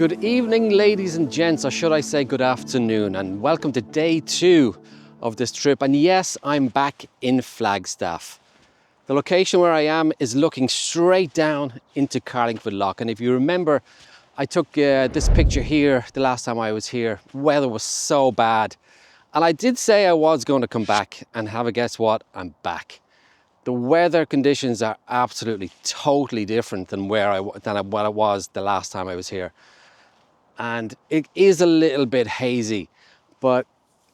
Good evening, ladies and gents, or should I say good afternoon, and welcome to day 2 of this trip. And yes, I'm back in Flagstaff. The location where I am is looking straight down into Carlingford Lough. And if you remember, I took this picture here the last time I was here. Weather was so bad. And I did say I was going to come back, and have a guess what? I'm back. The weather conditions are absolutely totally different than what it was the last time I was here. And it is a little bit hazy, but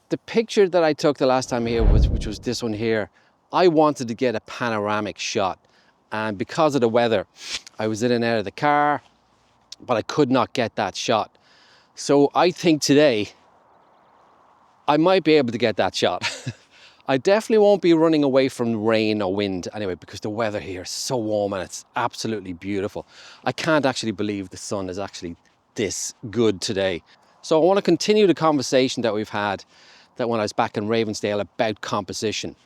the picture that I took the last time here which was this one here, I wanted to get a panoramic shot, and because of the weather I was in and out of the car, but I could not get that shot. So I think today I might be able to get that shot. I definitely won't be running away from rain or wind anyway, because the weather here is so warm and it's absolutely beautiful. I can't actually believe the sun is actually this good today. So I want to continue the conversation that we've had that when I was back in Ravensdale about composition.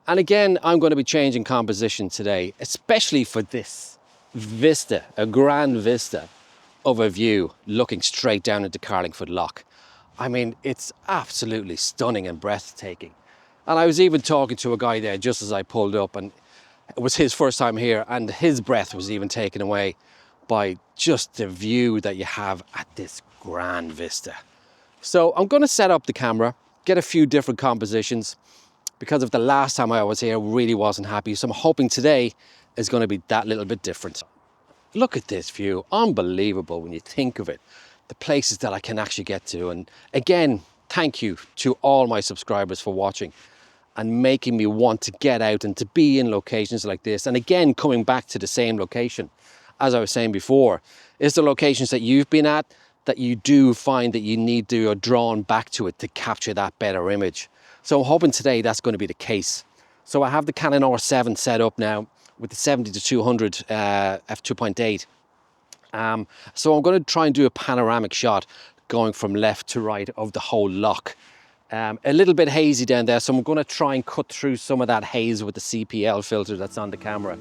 And again, I'm going to be changing composition today, especially for this vista, a grand vista of a view looking straight down into Carlingford Lough. I mean, it's absolutely stunning and breathtaking. And I was even talking to a guy there just as I pulled up, and it was his first time here, and his breath was even taken away by just the view that you have at this grand vista. So I'm going to set up the camera, get a few different compositions, because of the last time I was here, really wasn't happy. So I'm hoping today is going to be that little bit different. Look at this view, unbelievable when you think of it. The places that I can actually get to. And again, thank you to all my subscribers for watching and making me want to get out and to be in locations like this. And again, coming back to the same location, as I was saying before, is the locations that you've been at that you do find that you need to, you're drawn back to it to capture that better image. So I'm hoping today that's going to be the case. So I have the Canon R7 set up now with the 70-200 f2.8. So I'm going to try and do a panoramic shot going from left to right of the whole loch. A little bit hazy down there, so I'm going to try and cut through some of that haze with the CPL filter that's on the camera.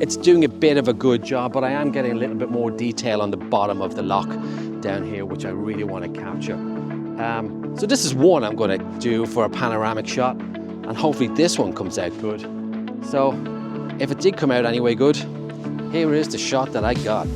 It's doing a bit of a good job, but I am getting a little bit more detail on the bottom of the loch down here, which I really want to capture. So this is one I'm going to do for a panoramic shot, and hopefully this one comes out good. So if it did come out anyway good, here is the shot that I got.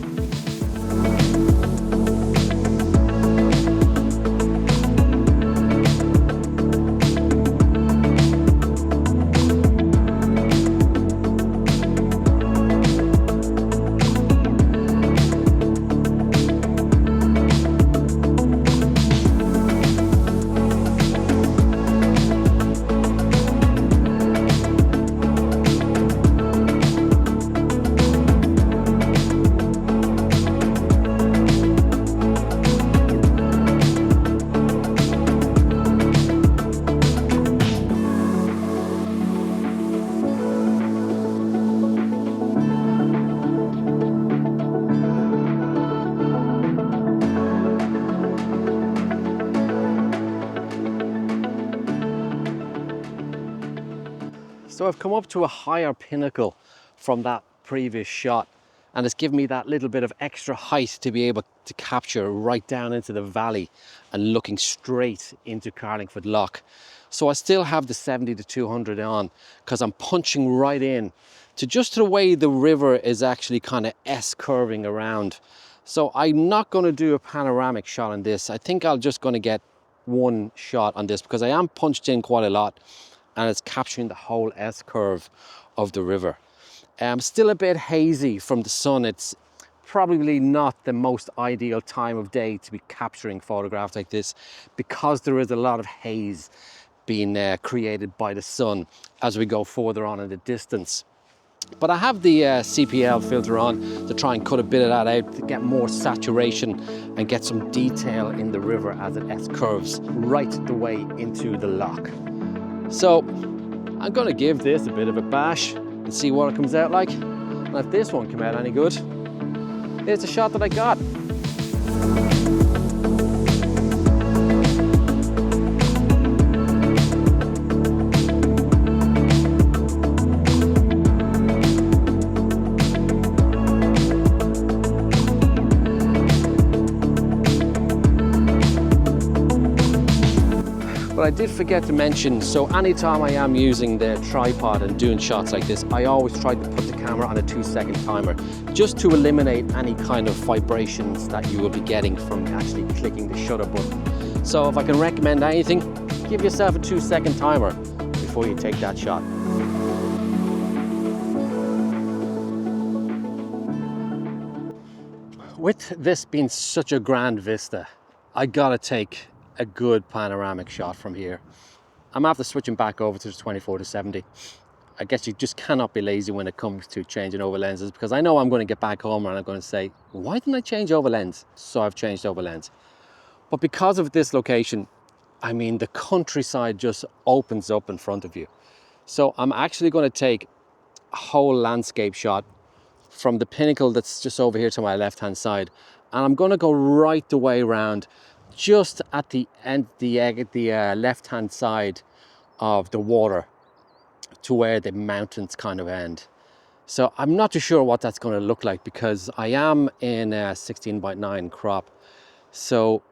So I've come up to a higher pinnacle from that previous shot, and it's given me that little bit of extra height to be able to capture right down into the valley and looking straight into Carlingford Lough. So I still have the 70-200 on because I'm punching right in to just the way the river is actually kind of S-curving around. So I'm not going to do a panoramic shot on this. I think I'm just going to get one shot on this because I am punched in quite a lot, and it's capturing the whole S-curve of the river. Still a bit hazy from the sun. It's probably not the most ideal time of day to be capturing photographs like this because there is a lot of haze being created by the sun as we go further on in the distance. But I have the CPL filter on to try and cut a bit of that out to get more saturation and get some detail in the river as it S-curves right the way into the loch. So I'm going to give this a bit of a bash and see what it comes out like. And if this one came out any good, here's the shot that I got. But I did forget to mention, so anytime I am using the tripod and doing shots like this, I always try to put the camera on a 2-second timer, just to eliminate any kind of vibrations that you will be getting from actually clicking the shutter button. So if I can recommend anything, give yourself a 2-second timer before you take that shot. With this being such a grand vista, I gotta take a good panoramic shot from here. I'm after switching back over to the 24-70. I guess you just cannot be lazy when it comes to changing over lenses, because I know I'm going to get back home and I'm going to say, why didn't I change over lens? So I've changed over lens. But because of this location, I mean, the countryside just opens up in front of you. So I'm actually going to take a whole landscape shot from the pinnacle that's just over here to my left hand side, and I'm going to go right the way around, just at the end, the left hand side of the water to where the mountains kind of end. So I'm not too sure what that's going to look like, because I am in a 16:9 crop, so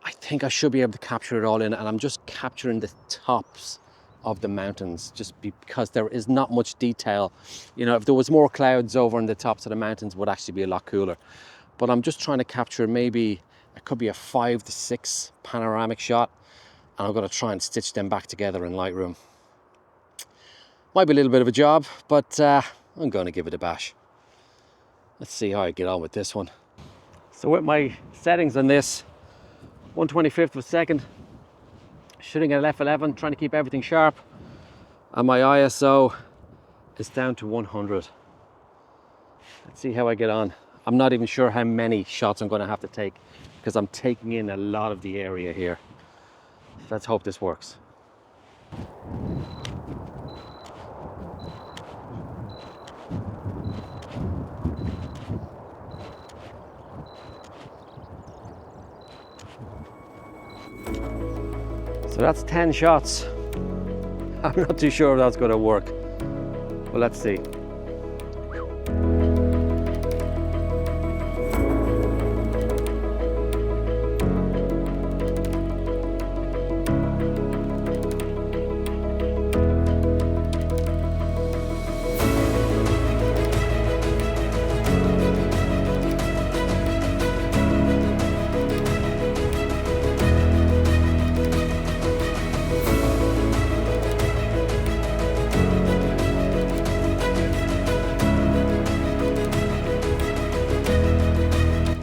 I think I should be able to capture it all in, and I'm just capturing the tops of the mountains just because there is not much detail. You know, if there was more clouds over on the tops of the mountains, it would actually be a lot cooler. But I'm just trying to capture, maybe it could be a 5 to 6 panoramic shot, and I'm going to try and stitch them back together in Lightroom. Might be a little bit of a job, but I'm going to give it a bash. Let's see how I get on with this one. So with my settings on this, 1/25 of a second, shooting at f11, trying to keep everything sharp, and my ISO is down to 100. Let's see how I get on. I'm not even sure how many shots I'm going to have to take, because I'm taking in a lot of the area here. Let's hope this works. So that's 10 shots. I'm not too sure if that's going to work, but let's see.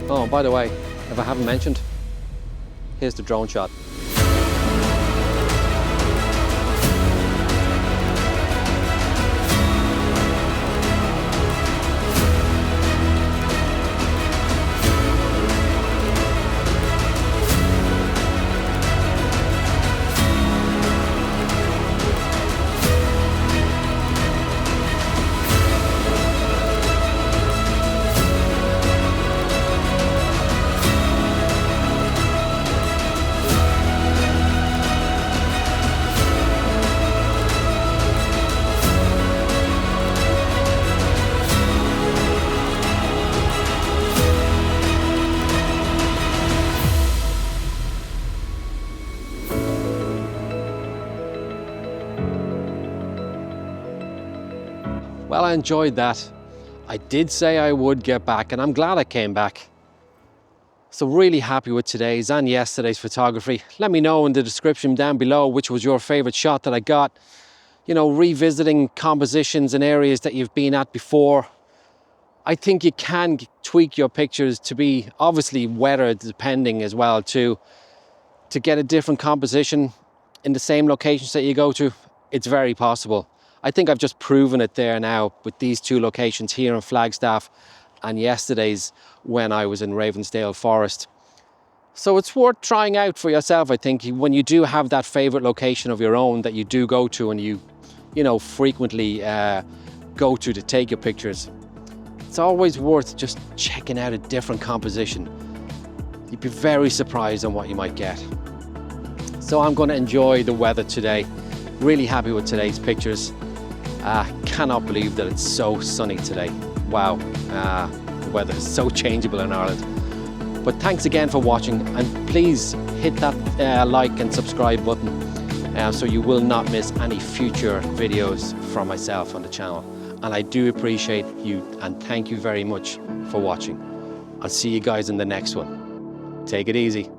Oh, by the way, if I haven't mentioned, here's the drone shot. Well, I enjoyed that. I did say I would get back, and I'm glad I came back. So really happy with today's and yesterday's photography. Let me know in the description down below which was your favorite shot that I got. You know, revisiting compositions and areas that you've been at before. I think you can tweak your pictures to be obviously weather depending as well too, to get a different composition in the same locations that you go to. It's very possible. I think I've just proven it there now with these two locations here in Flagstaff and yesterday's when I was in Ravensdale Forest. So it's worth trying out for yourself, I think, when you do have that favorite location of your own that you do go to and you know, frequently go to take your pictures. It's always worth just checking out a different composition. You'd be very surprised on what you might get. So I'm going to enjoy the weather today. Really happy with today's pictures. Cannot believe that it's so sunny today. Wow, the weather is so changeable in Ireland. But thanks again for watching, and please hit that like and subscribe button. so you will not miss any future videos from myself on the channel. And I do appreciate you, and thank you very much for watching. I'll see you guys in the next one. Take it easy.